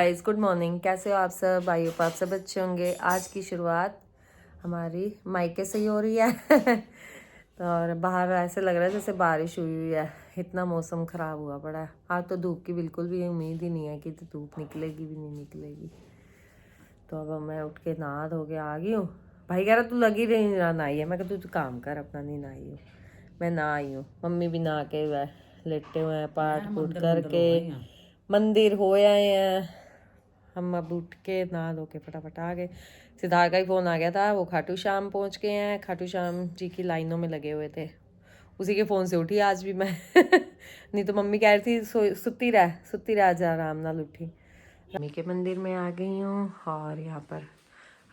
Guys, good morning. कैसे हो आप सब? आई होप आप सब अच्छे होंगे। आज की शुरुआत हमारी मायके से ही हो रही है और बाहर ऐसे लग रहा है जैसे बारिश हुई है। इतना मौसम ख़राब हुआ पड़ा है। आज तो धूप की बिल्कुल भी उम्मीद ही नहीं है कि धूप निकलेगी भी नहीं निकलेगी। तो अब मैं उठ के नहा धो के आ गई हूँ। भाई कह रहा तू लगी रही नहाई है। मैं कहा तू काम कर अपना, नहीं नहाई हूँ मैं, नहा आई हूँ। मम्मी भी नहा के लेटे हुए हैं, पाठ पूठ करके मंदिर हो आए हैं। हम अब उठ के नहा धो के फटाफट आ गए। सिद्धार्थ का ही फ़ोन आ गया था, वो खाटू श्याम पहुँच गए हैं। खाटू श्याम जी की लाइनों में लगे हुए थे, उसी के फ़ोन से उठी आज भी मैं नहीं तो मम्मी कह रही थी सुती रह जा, आराम नाल उठी। मम्मी के मंदिर में आ गई हूँ और यहाँ पर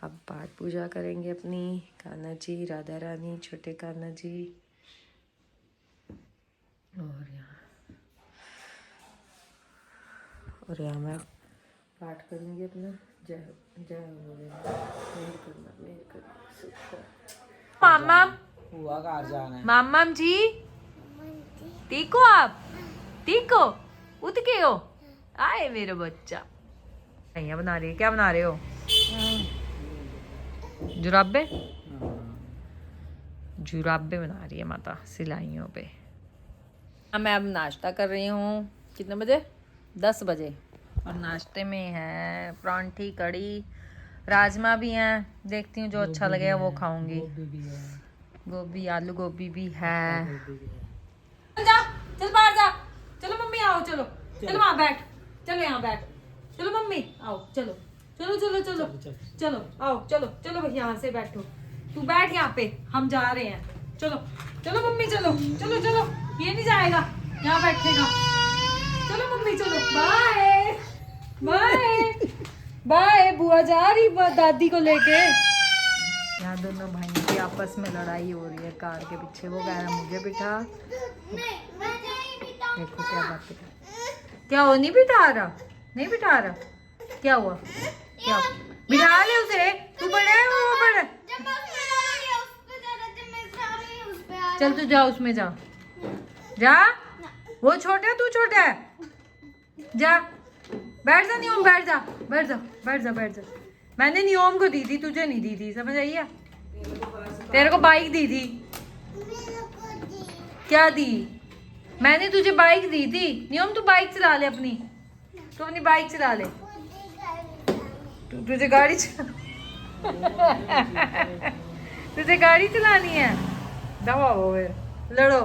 अब पाठ पूजा करेंगे अपनी। कान्हा जी, राधा रानी, छोटे कान्हा जी। और यहाँ मैं पाठ करूँगी अपना। जय जय मेहर करना मामा हुआ कार जाना है। मामम जी, ठीक हो आप? ठीक हो? उठ के हो? आए मेरा बच्चा। नहीं बना रही है। क्या बना रहे हो? जुराबे जुराबे बना रही है माता सिलाइयों पे। मैं अब नाश्ता कर रही हूँ। कितने बजे? 10 बजे। और नाश्ते में है परांठी, कड़ी, राजमा भी हैं। देखती हूँ जो अच्छा लगेगा वो खाऊंगी। गोभी, आलू गोभी भी है। जा, चल बाहर जा। चलो मम्मी आओ, चलो चलो वहाँ बैठ, चलो यहाँ बैठ, चलो मम्मी आओ, चलो चलो चलो चलो चलो आओ, चलो चलो भाई यहाँ से बैठो। तू बैठ यहाँ पे, हम जा रहे हैं। चलो चलो मम्मी, चलो चलो चलो, ये नहीं जाएगा, यहाँ बैठेगा। चलो मम्मी चलो, बाय बाय बाय। बुआ जा रही दादी को लेके। यहाँ दोनों भाइयों की आपस में लड़ाई हो रही है कार के पीछे। वो कह रहा मुझे बिठा। देखो क्या बात है। क्या हो, नहीं बिठा रहा? नहीं बिठा रहा? क्या हुआ? क्या बिठा ले उसे। तू बड़ा है वो बड़ा। चल तू जा, उसमें जा जा। वो छोटा है, तू छोटा है। जा बैठ जा नियम, बैठ जा बैठ जा बैठ जा बैठ जा। मैंने नियम को दी थी, तुझे नहीं दी थी, समझ आई है? तेरे को बाइक दी थी। क्या दी? मैंने तुझे बाइक दी थी। नियम तू बाइक चला ले अपनी, तू अपनी बाइक चला ले। तुझे गाड़ी तुझे गाड़ी चलानी है? दवा हो फिर, लड़ो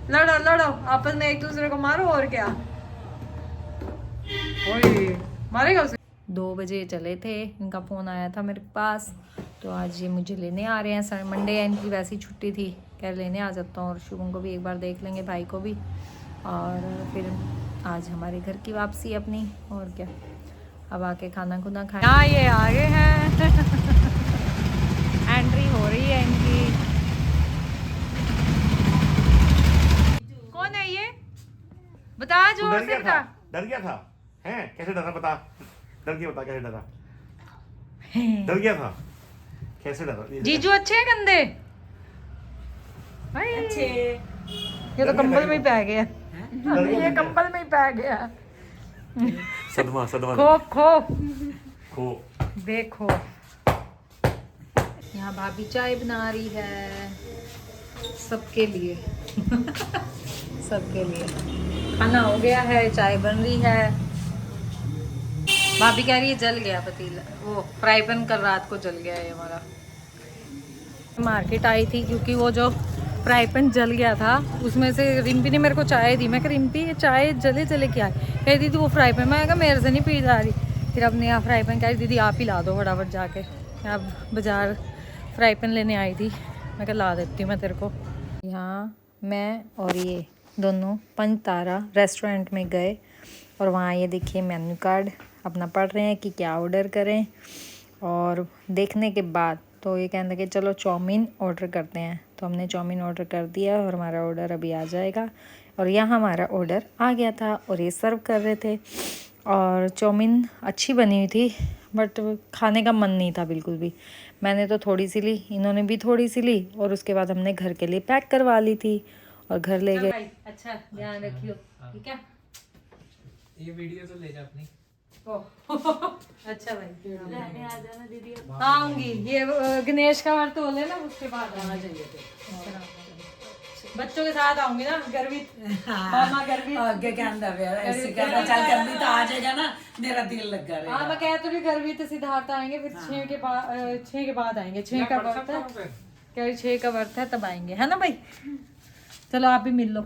लड़ो लड़ो आपस में, एक दूसरे को मारो। और क्या मारेगा उसे? 2 बजे चले थे, इनका फ़ोन आया था मेरे पास। तो आज ये मुझे लेने आ रहे हैं। सर मंडे है, इनकी वैसी छुट्टी थी, कह लेने आ जाता हूँ। और शुभम को भी एक बार देख लेंगे, भाई को भी। और फिर आज हमारे घर की वापसी अपनी। और क्या, अब आके खाना खुना खाए। हाँ ये आगे हैं एंट्री हो रही है इनकी। कौन है ये? बता, जोर से बता। डर गया था हैं? कैसे डरा बता, डर गया बता, कैसे डरा? डर गया था, कैसे डरा? जीजू अच्छे हैं गंदे? अच्छे। ये तो कंबल में ही पै गया, ये कंबल में ही पै गया। सदमा सदमा खो खो खो। देखो यहाँ भाभी चाय बना रही है सबके लिए सबके लिए खाना हो गया है, चाय बन रही है। भाभी कह रही है जल गया पतीला, वो फ्राई पैन कल रात को जल गया है हमारा। मार्केट आई थी क्योंकि वो जो फ्राई पैन जल गया था उसमें से रिम्पी ने मेरे को चाय दी। मैं कह रिम्पी ये चाय जले जले क्या है? कह दी थी वो फ्राई पैन। मैं कहा मेरे से नहीं पी जा रही। फिर अब नया फ्राई पैन कह रही दीदी आप ही ला दो फटाफट जाके। अब बाज़ार फ्राई पैन लेने आई थी, मैं कहा ला देती हूँ मैं तेरे को। यहाँ मैं और ये दोनों पंचतारा रेस्टोरेंट में गए और वहाँ ये देखिए मेन्यू कार्ड अपना पढ़ रहे हैं कि क्या ऑर्डर करें। और देखने के बाद तो ये कहने लगे चलो चाउमीन ऑर्डर करते हैं। तो हमने चाउमीन ऑर्डर कर दिया और हमारा ऑर्डर अभी आ जाएगा। और यहाँ हमारा ऑर्डर आ गया था और ये सर्व कर रहे थे। और चाउमीन अच्छी बनी हुई थी बट खाने का मन नहीं था बिल्कुल भी। मैंने तो थोड़ी सी ली, इन्होंने भी थोड़ी सी ली और उसके बाद हमने घर के लिए पैक करवा ली थी और घर ले गए। अच्छा ध्यान रखियो, ठीक है? ये वीडियो तो ले जा अपनी। अच्छा भाई लेने आ जाना दीदी। आऊंगी, ये गणेश का व्रत हो लेना उसके बाद आना चाहिए। बच्चों के साथ आऊंगी ना, गर्वित मामा गर्वित आगे क्या अंदर ऐसे कहता चल गर्मी तो आ जाएगा ना, मेरा दिल लगा रहेगा। हाँ मैं कह तो रही गर्वित सिद्धार्थ आएंगे, फिर 6 के बाद आएंगे। 6 का व्रत है, कह रही 6 का व्रत है तब आएंगे, है ना भाई। चलो आप भी मिल लो।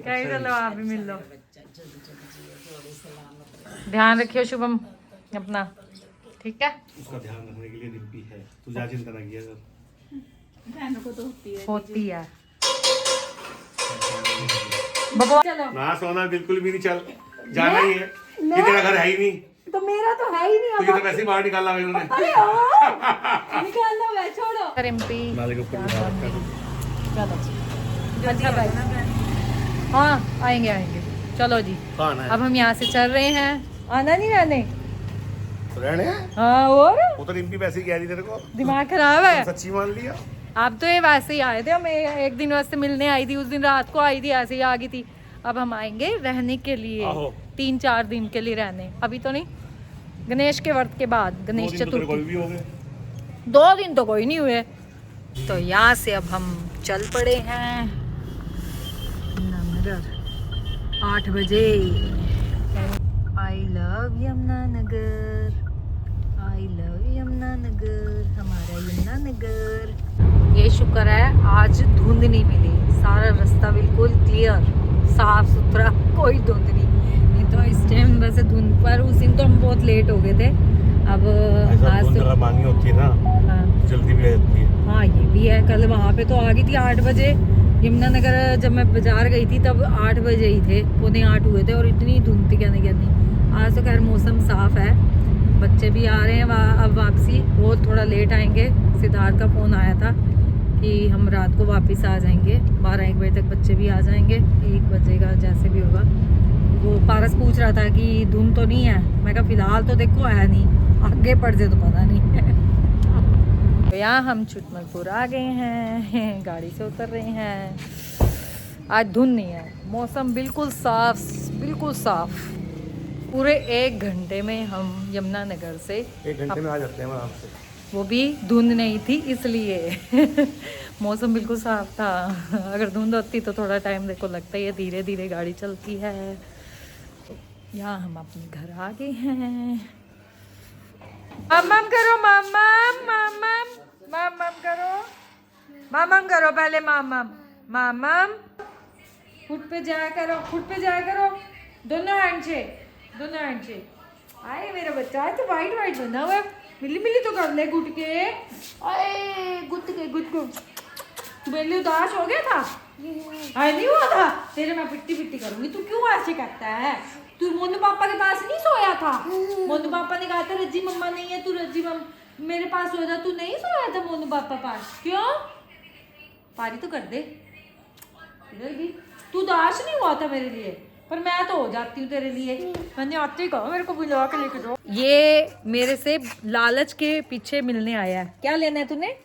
कहीं चलो आप भी मिल लो। ध्यान रखियो शुभम अपना, ठीक है। उसका ध्यान रखने के लिए रिम्पी है, तू जा चिंता ना किया कर। बहनों को तो होती है बाबा। चलो ना सोना बिल्कुल भी नहीं, चल जाना ही है, ये तेरा घर है ही नहीं, तो मेरा तो है ही नहीं। तुझे तो वैसे ही बाहर निकाला है इन्होंने। निकाल लो मैं, छोड़ो। रिम्पी चलो अच्छा भाई, हाँ आएंगे आएंगे। चलो जी कौन है? अब हम यहाँ से चल रहे हैं, आना नहीं रहने। रहने हाँ और वो तो रिम्पी वैसे ही कह रही तेरे को, दिमाग खराब है। सच्ची मान लिया। आप तो ये वैसे ही आए थे, हम एक दिन वास्ते मिलने आई थी, उस दिन रात को आई थी, ऐसे ही आ गई थी। अब हम आएंगे रहने के लिए, आहो। 3-4 दिन के लिए रहने, अभी तो नहीं, गणेश के व्रत के बाद, गणेश चतुर्थी। भी हो गए 2 दिन तो कोई नहीं हुए। तो यहाँ से अब हम चल पड़े हैं यमुनानगर 8 बजे। I love Yamunanagar, I love Yamunanagar, हमारा यमुनानगर। ये शुक्र है आज धुंध नहीं मिली, सारा रास्ता बिल्कुल क्लियर साफ सुथरा, कोई धुंध नहीं तो इस टाइम वैसे धुंध पर। उस दिन तो हम बहुत लेट हो गए थे। अब आज तो मांगी होती है ना, हाँ जल्दी भी आ जाती है। हाँ ये भी है। कल वहाँ पे तो आ गई थी 8 बजे यमुनानगर, जब मैं बाजार गई थी तब 8 बजे ही थे, 7:45 हुए थे और इतनी धुंध थी कहने कहनी। आज तो खैर मौसम साफ है, बच्चे भी आ रहे हैं अब वापसी। वो थोड़ा लेट आएंगे, सिद्धार्थ का फ़ोन आया था कि हम रात को वापस आ जाएंगे, 12-1 बजे तक बच्चे भी आ जाएंगे, 1 बजेगा जैसे भी होगा। वो पारस पूछ रहा था कि धुंध तो नहीं है, मैं कहा फ़िलहाल तो देखो है नहीं, आगे पड़ जाए तो पता नहीं। तो यहाँ हम चुटमलपुर आ गए हैं, गाड़ी से उतर रहे हैं। आज धुंध नहीं है, मौसम बिल्कुल साफ, बिल्कुल साफ। पूरे 1 घंटे में हम यमुनानगर से 1 घंटे में आ जाते हैं आराम से, वो भी धुंध नहीं थी इसलिए। मौसम बिल्कुल साफ था, अगर धुंध होती तो थोड़ा टाइम देखो लगता ही है, धीरे धीरे गाड़ी चलती है। यहाँ हम अपने घर आ गए हैं। मम्मम करो, मम्मम मम्मम मम्मम करो, मम्मम करो पहले, मम्मम मम्मम। फुट पे जाया करो, फुट पे जाया करो, दोनों हैंड से, दोनों हैंड से। आए मेरा बच्चा, आज तो वाइट वाइट बना हुआ है, मिली मिली तो कर ले गुट के, अरे गुट के गुट को। तू मेरे लिए उदास हो गया था? अरे नहीं हुआ था, तेरे मैं पिट्टी पिट्टी करूंगी। तू क्यों ऐसे करता है? तू मोनू पापा के पास नहीं सोया था? मोनू पापा ने कहा था रज्जी मम्मा नहीं है, तू रज्जी मेरे पास सोया था, तू नहीं सोया था मोनू पापा पास? क्यों? पारी तो कर दे इधर भी। तू उदास नहीं हुआ था मेरे लिए, पर मैं तो हो जाती हूँ तेरे लिए। मैंने आते ही कहा मेरे को बुला के लेके जाओ। ये मेरे से लालच के पीछे मिलने आया है। क्या लेना है तूने?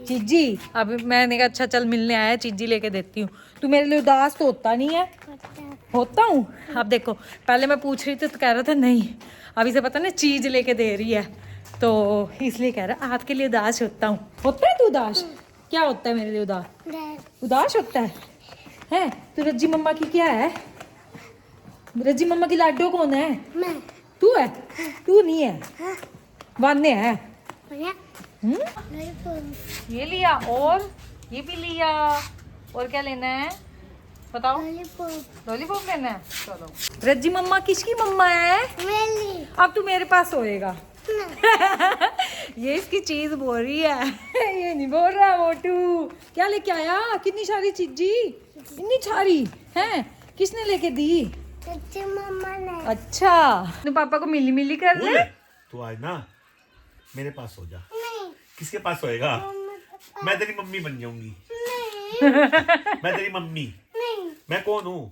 चीजी। अब मैंने कहा अच्छा चल मिलने आया है, चीजी लेके देती हूँ। तू मेरे लिए उदास तो होता नहीं है? होता हूँ। अब देखो पहले मैं पूछ रही थी तो कह रहा था नहीं, अभी से पता नहीं चीज लेके दे रही है, तो इसलिए कह रहा आपके लिए उदास होता हूँ। होता है तू उदास? क्या होता है मेरे लिए उदास? उदास होता है? तो रज्जी मम्मा की क्या है? रज्जी मम्मा की लाडो कौन है? मैं। तू है? तू नहीं है, वान्य है। ये लिया और ये भी लिया, और क्या लेना है बताओ? लॉलीपॉप लेना है। चलो। रज्जी मम्मा किसकी मम्मा है? मेरी। अब तू मेरे पास सोएगा। ये इसकी चीज बोल रही है, ये नहीं बोल रहा मोटू। क्या लेके आया? कितनी सारी चीजी, इतनी सारी है, किसने लेके दी? मम्मा ने। अच्छा तो पापा को मिली मिली कर ले। तू आज ना मेरे पास सो जा। नहीं। किसके पास सोएगा? मैं तेरी मम्मी बन जाऊंगी। मैं तेरी मम्मी। नहीं। मैं कौन हूँ?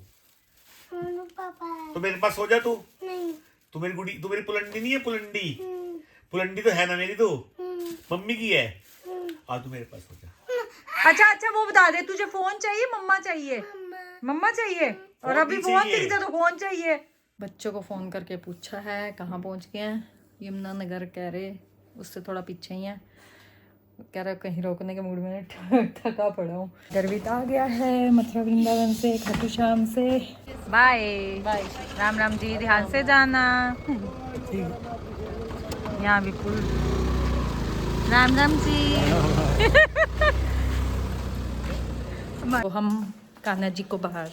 तो मेरे पास सो जा तू। नहीं। तू मेरी गुड़ी, तू मेरी पुलंडी नहीं है? पुलंडी, पुलंडी तो है ना मेरी, तो मम्मी की है। आ तू मेरे पास सो जा। अच्छा अच्छा वो बता दे, तुझे फोन चाहिए मम्मा चाहिए? मम्मा चाहिए। और अभी फोन दिख जाए तो फोन चाहिए। बच्चों को फोन करके पूछा है कहाँ पहुँच गए हैं। यमुना नगर कह रहे, उससे थोड़ा पीछे ही है। कह रहा कहीं रोकने के मूड में थका पड़ा हूँ। गर्वित आ गया है मथुरा वृंदावन से, खाटू श्याम से। बाय बाय, राम राम जी, ध्यान से जाना। यहाँ भी पुल, राम राम जी। तो हम कान्हा जी को बाहर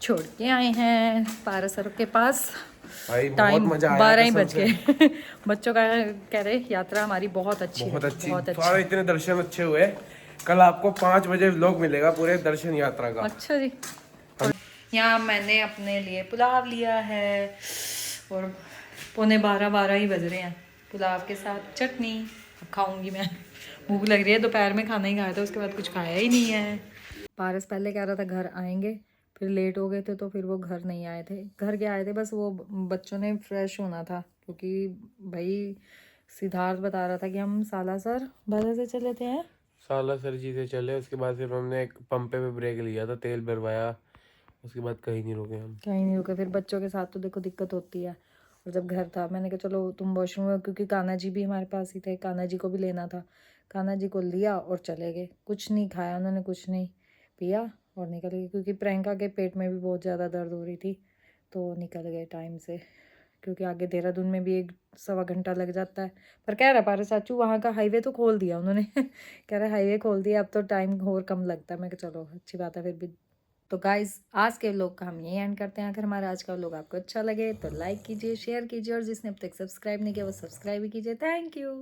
छोड़ के आए हैं पारासर के पास। टाइम 12 ही बज गए। बच्चों का कह रहे यात्रा हमारी बहुत अच्छी बहुत अच्छी। अच्छी। इतने दर्शन अच्छे हुए। कल आपको 5 बजे व्लॉग मिलेगा पूरे दर्शन यात्रा का। अच्छा जी। यहाँ मैंने अपने लिए पुलाव लिया है और 11:15 ही बज रहे हैं। पुलाव के साथ चटनी अब खाऊंगी मैं। भूख लग रही है, दोपहर में खाना ही खाया था, उसके बाद कुछ खाया ही नहीं है। पारस पहले कह रहा था घर आएंगे, फिर लेट हो गए थे तो फिर वो घर नहीं आए थे। घर के आए थे बस वो बच्चों ने फ्रेश होना था, क्योंकि भाई सिद्धार्थ बता रहा था कि हम सालासर बाजार से चले थे। सालासर जी से चले, उसके बाद फिर हमने एक पंपे पे ब्रेक लिया था, तेल भरवाया, उसके बाद कहीं नहीं रुके हम। कहीं नहीं रुके। फिर बच्चों के साथ तो देखो दिक्कत होती है। और जब घर था मैंने कहा चलो तुम वॉशरूम में, क्योंकि कान्हा जी भी हमारे पास ही थे, कान्हा जी को भी लेना था। कान्हा जी को लिया और चले गए। कुछ नहीं खाया उन्होंने, कुछ नहीं पिया और निकल गए, क्योंकि प्रियंका के पेट में भी बहुत ज़्यादा दर्द हो रही थी तो निकल गए टाइम से, क्योंकि आगे देहरादून में भी 1-1.25 घंटा लग जाता है। पर कह रहा पारस चाचू वहाँ का हाईवे तो खोल दिया उन्होंने। कह रहा हाईवे खोल दिया, अब तो टाइम और कम लगता है। मैं कहा चलो अच्छी बात है फिर भी। तो गाइज आज के व्लॉग का हम यही एंड करते हैं। अगर हमारा आज का व्लॉग आपको अच्छा लगे तो लाइक कीजिए, शेयर कीजिए, और जिसने अब तक सब्सक्राइब नहीं किया वो सब्सक्राइब भी कीजिए। Thank you.